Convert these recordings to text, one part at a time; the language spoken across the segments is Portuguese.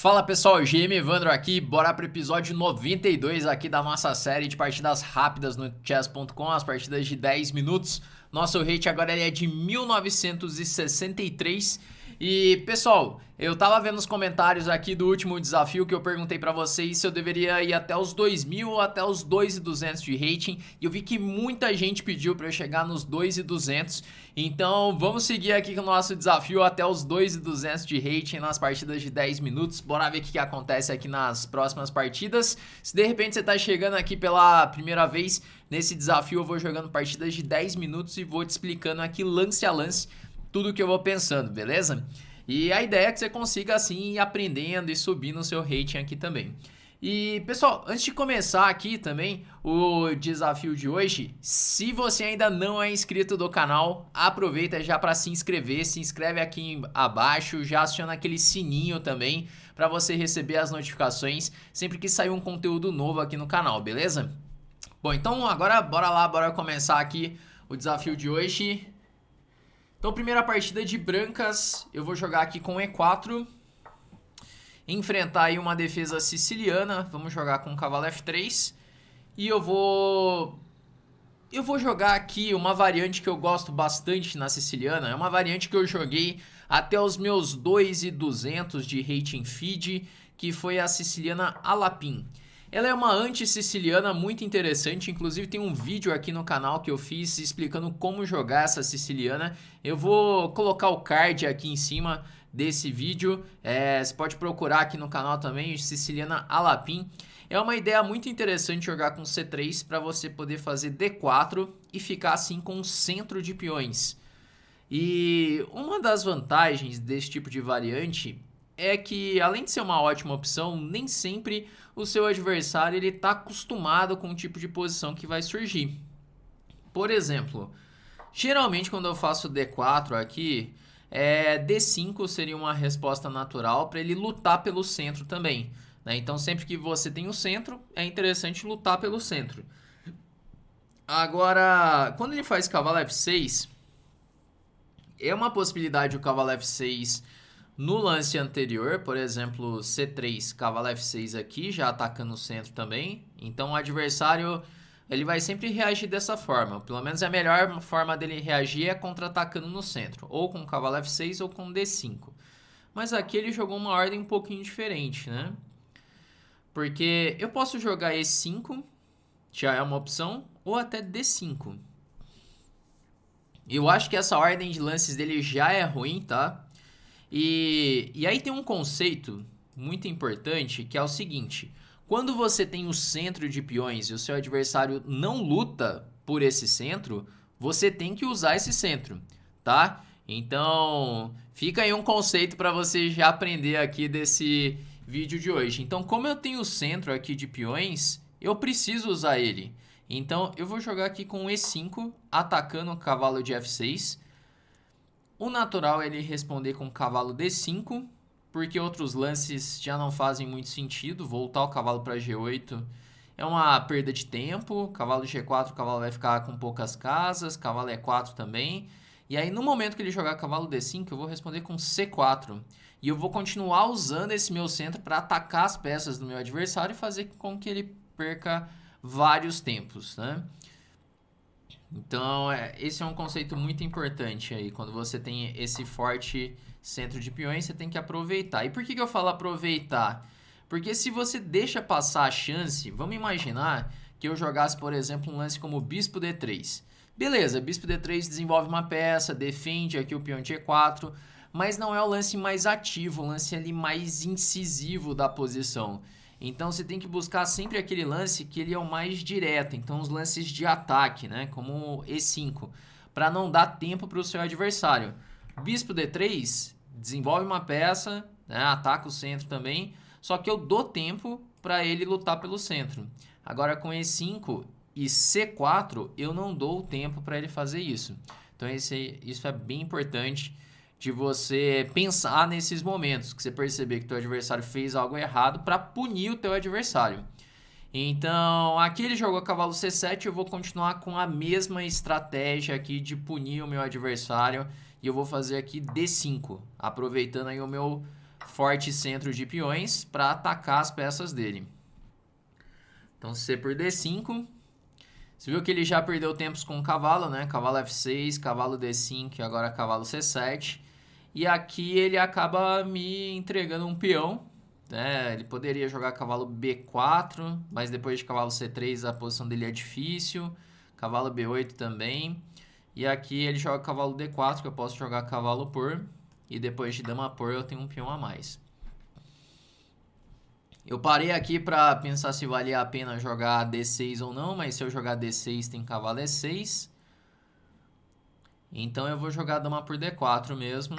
Fala pessoal, GM Evandro aqui, bora pro episódio 92 aqui da nossa série de partidas rápidas no chess.com, as partidas de 10 minutos. Nosso rate agora é de 1963. E pessoal, eu tava vendo os comentários aqui do último desafio que eu perguntei pra vocês se eu deveria ir até os 2000 ou até os 2.200 de rating, e eu vi que muita gente pediu pra eu chegar nos 2.200. Então vamos seguir aqui com o nosso desafio até os 2.200 de rating nas partidas de 10 minutos. Bora ver o que acontece aqui nas próximas partidas. Se de repente você tá chegando aqui pela primeira vez nesse desafio, eu vou jogando partidas de 10 minutos e vou te explicando aqui lance a lance tudo que eu vou pensando, beleza? E a ideia é que você consiga assim ir aprendendo e subir no seu rating aqui também. E pessoal, antes de começar aqui também o desafio de hoje, se você ainda não é inscrito do canal, aproveita já para se inscrever, se inscreve aqui abaixo, já aciona aquele sininho também para você receber as notificações sempre que sair um conteúdo novo aqui no canal, beleza? Bom, então agora bora lá, bora começar aqui o desafio de hoje. Então, primeira partida de brancas, eu vou jogar aqui com E4, enfrentar aí uma defesa siciliana, vamos jogar com cavalo F3, e eu vou jogar aqui uma variante que eu gosto bastante na siciliana, é uma variante que eu joguei até os meus 2.200 de rating feed, que foi a siciliana Alapin. Ela é uma anti-siciliana muito interessante, inclusive tem um vídeo aqui no canal que eu fiz explicando como jogar essa siciliana. Eu vou colocar o card aqui em cima desse vídeo, você pode procurar aqui no canal também, siciliana Alapin. É uma ideia muito interessante jogar com C3 para você poder fazer D4 e ficar assim com um centro de peões. E uma das vantagens desse tipo de variante é que, além de ser uma ótima opção, nem sempre o seu adversário está acostumado com o tipo de posição que vai surgir. Por exemplo, geralmente quando eu faço D4 aqui, D5 seria uma resposta natural para ele lutar pelo centro também, né? Então sempre que você tem o centro, é interessante lutar pelo centro. Agora, quando ele faz cavalo F6, é uma possibilidade o cavalo F6 no lance anterior, por exemplo, C3, cavalo F6 aqui, já atacando o centro também. Então o adversário ele vai sempre reagir dessa forma. Pelo menos a melhor forma dele reagir é contra-atacando no centro, ou com cavalo F6 ou com D5. Mas aqui ele jogou uma ordem um pouquinho diferente, né? Porque eu posso jogar E5, já é uma opção, ou até D5. Eu acho que essa ordem de lances dele já é ruim, tá? E aí tem um conceito muito importante que é o seguinte: quando você tem o centro de peões e o seu adversário não luta por esse centro, você tem que usar esse centro, tá? Então fica aí um conceito para você já aprender aqui desse vídeo de hoje. Então, como eu tenho o centro aqui de peões, eu preciso usar ele. Então eu vou jogar aqui com E5, atacando o cavalo de F6. O natural é ele responder com cavalo D5, porque outros lances já não fazem muito sentido. Voltar o cavalo para G8 é uma perda de tempo. Cavalo G4, o cavalo vai ficar com poucas casas. Cavalo E4 também. E aí, no momento que ele jogar cavalo D5, eu vou responder com C4. E eu vou continuar usando esse meu centro para atacar as peças do meu adversário e fazer com que ele perca vários tempos, né? Então, esse é um conceito muito importante aí. Quando você tem esse forte centro de peões, você tem que aproveitar. E por que eu falo aproveitar? Porque se você deixa passar a chance, vamos imaginar que eu jogasse, por exemplo, um lance como bispo D3. Beleza, bispo D3 desenvolve uma peça, defende aqui o peão de E4, mas não é o lance mais ativo, o lance ali mais incisivo da posição. Então você tem que buscar sempre aquele lance que ele é o mais direto. Então os lances de ataque, né? Como E5, para não dar tempo para o seu adversário. Bispo D3 desenvolve uma peça, né? Ataca o centro também. Só que eu dou tempo para ele lutar pelo centro. Agora com E5 e C4 eu não dou o tempo para ele fazer isso. Então isso é bem importante de você pensar nesses momentos que você perceber que teu adversário fez algo errado para punir o teu adversário. Então, aqui ele jogou cavalo C7, eu vou continuar com a mesma estratégia aqui de punir o meu adversário e eu vou fazer aqui D5, aproveitando aí o meu forte centro de peões para atacar as peças dele. Então C por D5. Você viu que ele já perdeu tempos com o cavalo, né? Cavalo F6, cavalo D5 e agora cavalo C7. E aqui ele acaba me entregando um peão, né? Ele poderia jogar cavalo B4, mas depois de cavalo C3 a posição dele é difícil. Cavalo B8 também. E aqui ele joga cavalo D4, que eu posso jogar cavalo por. E depois de dama por eu tenho um peão a mais. Eu parei aqui para pensar se valia a pena jogar D6 ou não, mas se eu jogar D6 tem cavalo E6. Então eu vou jogar dama por D4 mesmo.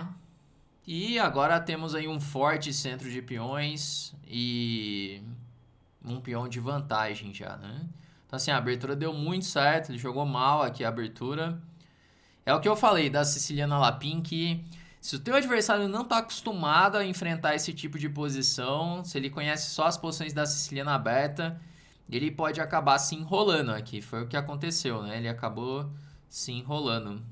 E agora temos aí um forte centro de peões e um peão de vantagem já, né? Então assim, a abertura deu muito certo, ele jogou mal aqui a abertura. É o que eu falei da Siciliana Lapin, que se o teu adversário não está acostumado a enfrentar esse tipo de posição, se ele conhece só as posições da Siciliana aberta, ele pode acabar se enrolando aqui. Foi o que aconteceu, né? Ele acabou se enrolando.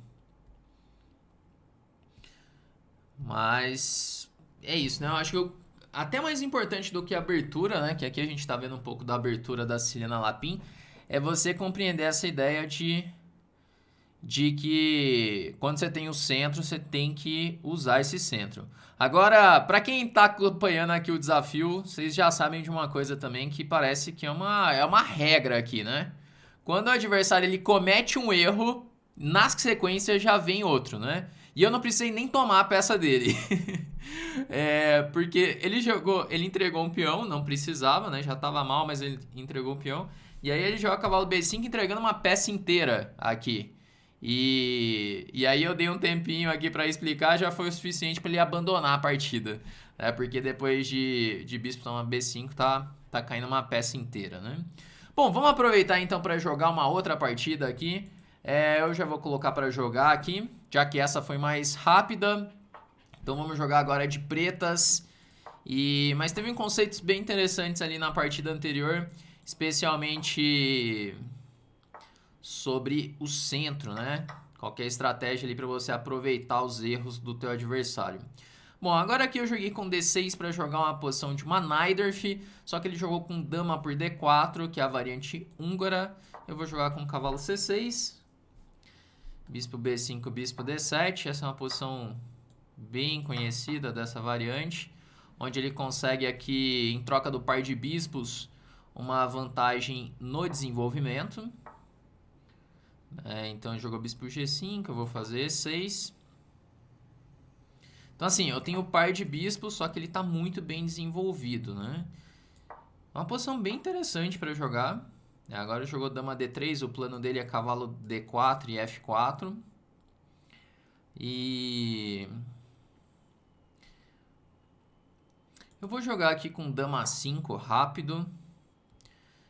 Mas é isso, né? Eu acho que até mais importante do que a abertura, né? Que aqui a gente está vendo um pouco da abertura da Siciliana Lapin, é você compreender essa ideia de que quando você tem o centro, você tem que usar esse centro. Agora, para quem está acompanhando aqui o desafio, vocês já sabem de uma coisa também que parece que é uma regra aqui, né? Quando o adversário ele comete um erro, na sequência já vem outro, né? E eu não precisei nem tomar a peça dele. Porque ele entregou um peão, não precisava, né? Já estava mal, mas ele entregou um peão. E aí ele joga cavalo B5 entregando uma peça inteira aqui. E aí eu dei um tempinho aqui para explicar, já foi o suficiente para ele abandonar a partida. Porque depois de bispo tomar B5 tá caindo uma peça inteira, né? Bom, vamos aproveitar então para jogar uma outra partida aqui. Eu já vou colocar para jogar aqui, já que essa foi mais rápida. Então vamos jogar agora de pretas. Mas teve conceitos bem interessantes ali na partida anterior, especialmente sobre o centro, né? Qualquer estratégia ali para você aproveitar os erros do teu adversário. Bom, agora aqui eu joguei com D6 para jogar uma posição de uma Najdorf, só que ele jogou com dama por D4, que é a variante húngara. Eu vou jogar com cavalo C6, bispo B5, bispo D7. Essa é uma posição bem conhecida dessa variante, onde ele consegue aqui, em troca do par de bispos, uma vantagem no desenvolvimento. Então jogou bispo G5, eu vou fazer E6. Então assim, eu tenho o par de bispos, só que ele está muito bem desenvolvido, né? É uma posição bem interessante para jogar. Agora jogou dama D3, o plano dele é cavalo D4 e F4. E eu vou jogar aqui com dama 5 rápido,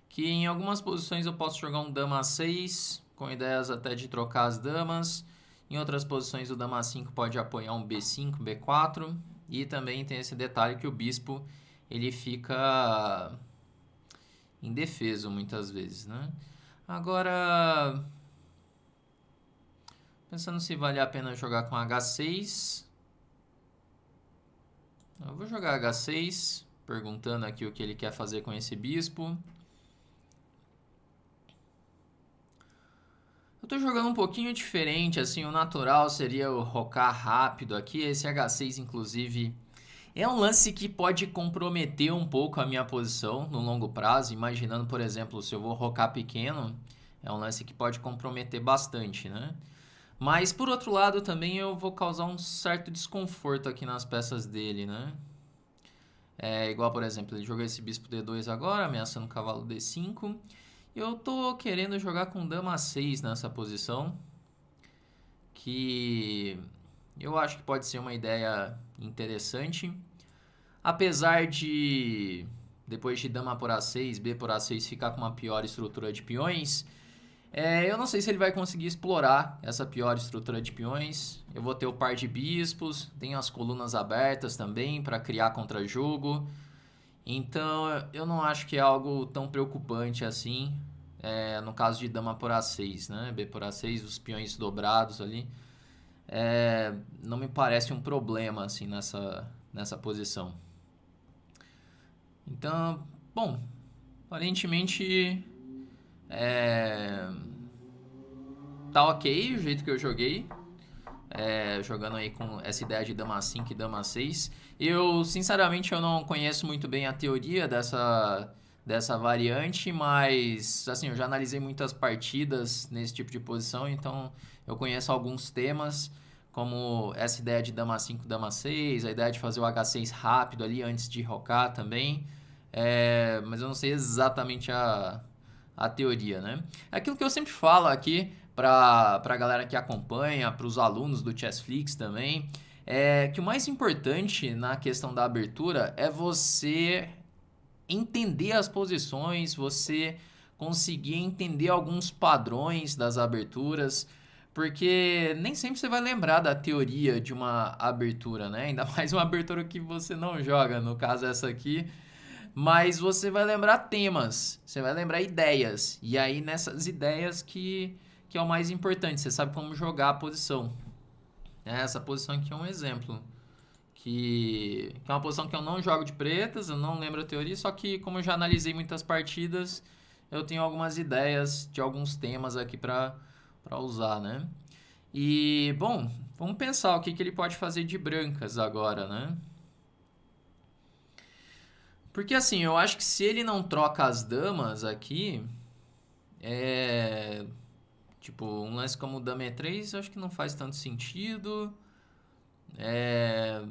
que em algumas posições eu posso jogar um dama 6, com ideias até de trocar as damas. Em outras posições o dama 5 pode apoiar um B5, B4. E também tem esse detalhe que o bispo ele fica indefeso muitas vezes, né? Agora, pensando se vale a pena jogar com H6. Eu vou jogar H6, perguntando aqui o que ele quer fazer com esse bispo. Eu tô jogando um pouquinho diferente, assim, o natural seria o rocar rápido aqui. Esse H6, inclusive, é um lance que pode comprometer um pouco a minha posição no longo prazo. Imaginando, por exemplo, se eu vou rocar pequeno, é um lance que pode comprometer bastante, né? Mas, por outro lado, também eu vou causar um certo desconforto aqui nas peças dele, né? Igual, por exemplo, ele jogou esse bispo D2 agora, ameaçando o cavalo D5. Eu tô querendo jogar com dama 6 nessa posição, que eu acho que pode ser uma ideia interessante. Apesar de, depois de dama por A6, B por A6 ficar com uma pior estrutura de peões, eu não sei se ele vai conseguir explorar essa pior estrutura de peões. Eu vou ter o par de bispos, tenho as colunas abertas também para criar contra-jogo. Então eu não acho que é algo tão preocupante assim, no caso de dama por A6, né? B por A6, os peões dobrados ali. Não me parece um problema assim nessa posição. Então, bom, aparentemente tá ok o jeito que eu joguei. Jogando aí com essa ideia de dama 5 e dama 6. Eu, sinceramente, eu não conheço muito bem a teoria dessa variante, mas, assim, eu já analisei muitas partidas nesse tipo de posição, então eu conheço alguns temas, como essa ideia de dama 5, dama 6, a ideia de fazer o H6 rápido ali antes de rocar também, mas eu não sei exatamente a teoria, né? É aquilo que eu sempre falo aqui para a galera que acompanha, para os alunos do Chessflix também, é que o mais importante na questão da abertura é você entender as posições, você conseguir entender alguns padrões das aberturas, porque nem sempre você vai lembrar da teoria de uma abertura, né? Ainda mais uma abertura que você não joga, no caso essa aqui. Mas você vai lembrar temas, você vai lembrar ideias. E aí nessas ideias que é o mais importante, você sabe como jogar a posição. Essa posição aqui é um exemplo. Que é uma posição que eu não jogo de pretas, eu não lembro a teoria, só que como eu já analisei muitas partidas, eu tenho algumas ideias de alguns temas aqui para usar, né? E, bom, vamos pensar o que ele pode fazer de brancas agora, né? Porque assim, eu acho que se ele não troca as damas aqui, é. Tipo, um lance como o dama E3, eu acho que não faz tanto sentido. É.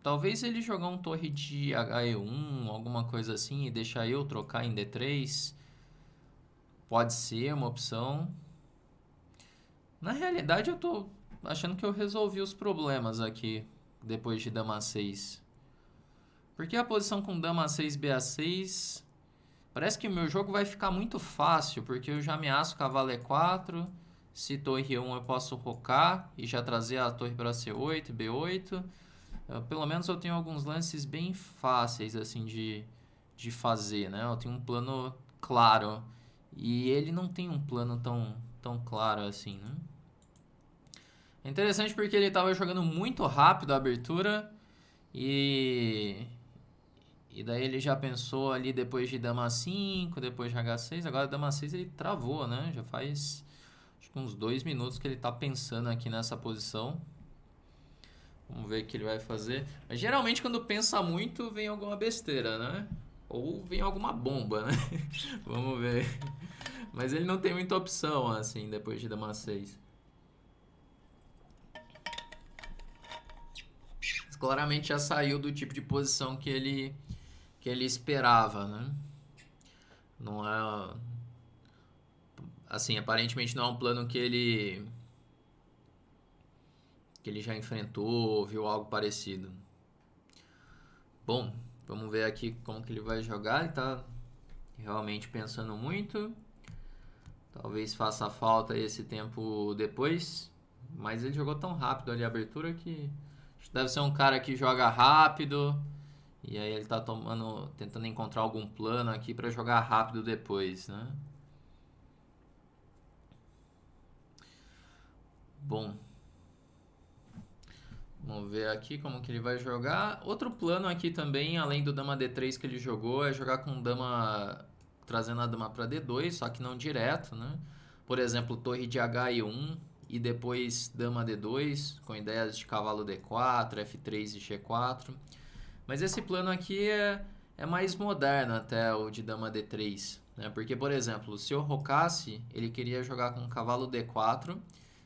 Talvez ele jogar um torre de HE1, alguma coisa assim, e deixar eu trocar em D3. Pode ser uma opção. Na realidade, eu tô achando que eu resolvi os problemas aqui, depois de dama 6. Porque a posição com dama 6, BA6... Parece que o meu jogo vai ficar muito fácil, porque eu já ameaço cavalo E4. Se torre E1 eu posso rocar e já trazer a torre para C8, B8. Pelo menos eu tenho alguns lances bem fáceis assim de fazer, né? Eu tenho um plano claro. E ele não tem um plano tão claro assim, né? É interessante porque ele estava jogando muito rápido a abertura e daí ele já pensou ali depois de dama 5, depois de H6. Agora dama 6 ele travou, né? Já faz acho que uns 2 minutos que ele tá pensando aqui nessa posição. Vamos ver o que ele vai fazer. Mas geralmente quando pensa muito vem alguma besteira, né? Ou vem alguma bomba, né? Vamos ver. Mas ele não tem muita opção assim depois de dama 6. Mas claramente já saiu do tipo de posição que ele esperava, né? Não é assim, aparentemente não é um plano que ele já enfrentou, viu algo parecido. Bom, vamos ver aqui como que ele vai jogar. Ele tá realmente pensando muito. Talvez faça falta esse tempo depois, mas ele jogou tão rápido ali a abertura que deve ser um cara que joga rápido. E aí ele tá tentando encontrar algum plano aqui para jogar rápido depois, né? Bom, vamos ver aqui como que ele vai jogar. Outro plano aqui também, além do dama D3 que ele jogou, é jogar com dama trazendo a dama para D2, só que não direto, né? Por exemplo, torre de H1 e depois dama D2, com ideias de cavalo D4, F3 e G4. Mas esse plano aqui é mais moderno até o de dama D3, né? Porque, por exemplo, se eu rocasse, ele queria jogar com cavalo D4,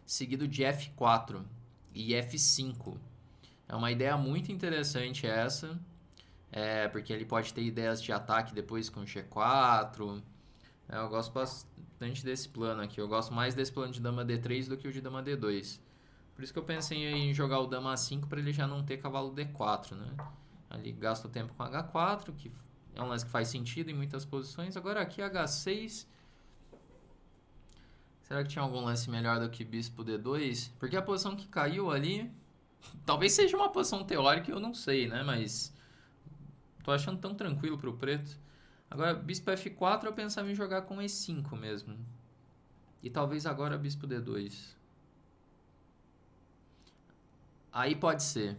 seguido de F4 e F5. É uma ideia muito interessante essa, porque ele pode ter ideias de ataque depois com G4. Eu gosto bastante desse plano aqui. Eu gosto mais desse plano de dama D3 do que o de dama D2. Por isso que eu pensei em jogar o dama A5 para ele já não ter cavalo D4, né? Ali gasta o tempo com H4, que é um lance que faz sentido em muitas posições. Agora aqui H6. Será que tinha algum lance melhor do que bispo D2? Porque a posição que caiu ali, talvez seja uma posição teórica, eu não sei, né? Mas tô achando tão tranquilo pro preto. Agora, bispo F4 eu pensava em jogar com E5 mesmo. E talvez agora bispo D2. Aí pode ser.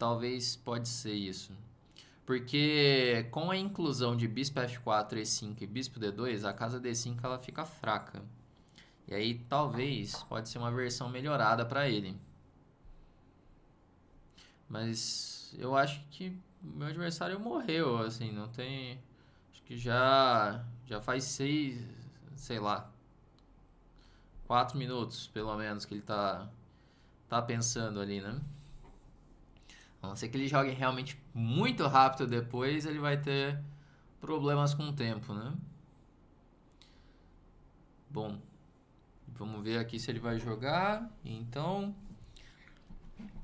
talvez pode ser isso. Porque com a inclusão de bispo F4, E5 e bispo D2, a casa D5 ela fica fraca. E aí talvez pode ser uma versão melhorada para ele. Mas eu acho que meu adversário morreu, assim, não tem... Acho que já faz 6, sei lá, 4 minutos, pelo menos, que ele tá pensando ali, né? A não ser que ele jogue realmente muito rápido depois, ele vai ter problemas com o tempo, né? Bom, vamos ver aqui se ele vai jogar. Então,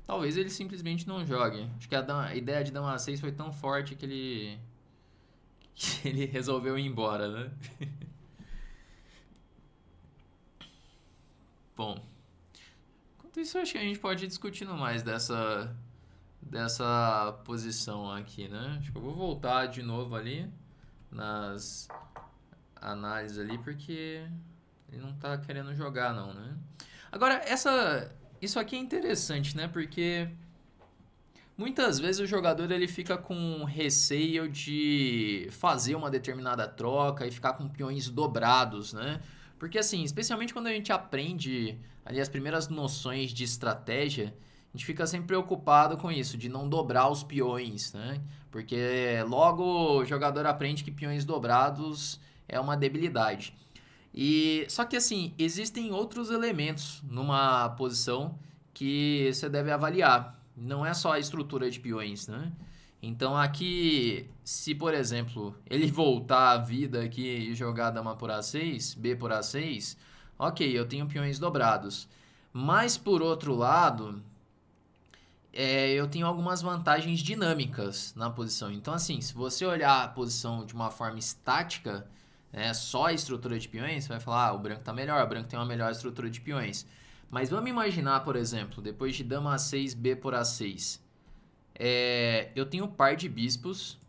talvez ele simplesmente não jogue. Acho que a ideia de dama 6 foi tão forte que ele resolveu ir embora, né? Bom, enquanto isso, acho que a gente pode ir discutindo mais dessa posição aqui, né? Acho que eu vou voltar de novo ali nas análises ali, porque ele não tá querendo jogar não, né? Agora, isso aqui é interessante, né? Porque muitas vezes o jogador ele fica com receio de fazer uma determinada troca e ficar com peões dobrados, né? Porque assim, especialmente quando a gente aprende ali as primeiras noções de estratégia, a gente fica sempre preocupado com isso, de não dobrar os peões, né? Porque logo o jogador aprende que peões dobrados é uma debilidade. Só que assim, existem outros elementos numa posição que você deve avaliar. Não é só a estrutura de peões, né? Então aqui, se por exemplo, ele voltar a vida aqui e jogar dama por A6, B por A6, ok, eu tenho peões dobrados. Mas por outro lado, eu tenho algumas vantagens dinâmicas na posição. Então assim, se você olhar a posição de uma forma estática, só a estrutura de peões, você vai falar, o branco está melhor, o branco tem uma melhor estrutura de peões. Mas vamos imaginar, por exemplo, depois de dama A6, B por A6, eu tenho o par de bispos,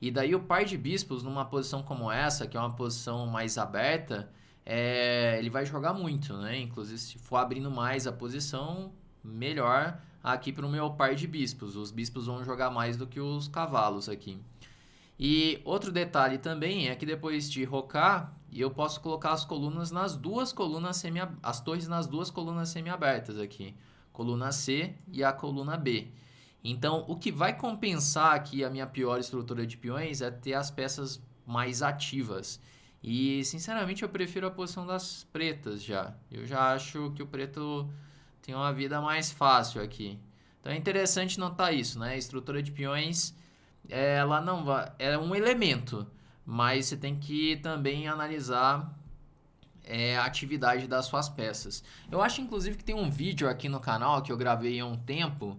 e daí o par de bispos numa posição como essa, que é uma posição mais aberta, ele vai jogar muito, né? Inclusive, se for abrindo mais a posição, melhor aqui para o meu par de bispos. Os bispos vão jogar mais do que os cavalos aqui. E outro detalhe também é que depois de rocar, eu posso colocar as colunas nas duas colunas as torres nas duas colunas semi-abertas aqui, coluna C e a coluna B. Então, o que vai compensar aqui a minha pior estrutura de peões é ter as peças mais ativas. E, sinceramente, eu prefiro a posição das pretas já. Eu já acho que o preto tem uma vida mais fácil aqui. Então, é interessante notar isso, né? A estrutura de peões, ela não vai... é um elemento, mas você tem que também analisar a atividade das suas peças. Eu acho, inclusive, que tem um vídeo aqui no canal que eu gravei há um tempo,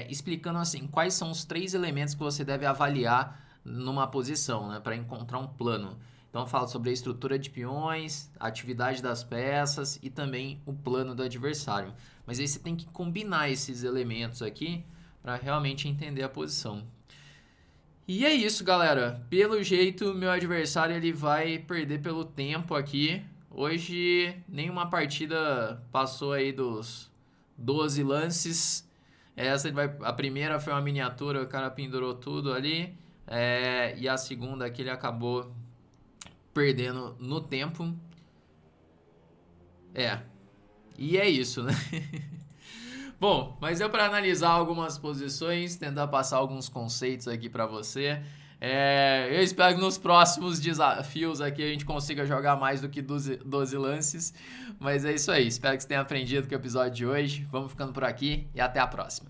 explicando assim quais são os 3 elementos que você deve avaliar numa posição, né, para encontrar um plano. Então eu falo sobre a estrutura de peões, a atividade das peças e também o plano do adversário. Mas aí você tem que combinar esses elementos aqui para realmente entender a posição. E é isso, galera. Pelo jeito, meu adversário ele vai perder pelo tempo aqui. Hoje nenhuma partida passou aí dos 12 lances. A primeira foi uma miniatura, o cara pendurou tudo ali. E a segunda aqui ele acabou perdendo no tempo. E é isso, né? Bom, mas deu para analisar algumas posições, tentar passar alguns conceitos aqui para você. Eu espero que nos próximos desafios aqui a gente consiga jogar mais do que 12 lances. Mas é isso aí, espero que você tenha aprendido com o episódio de hoje. Vamos ficando por aqui e até a próxima.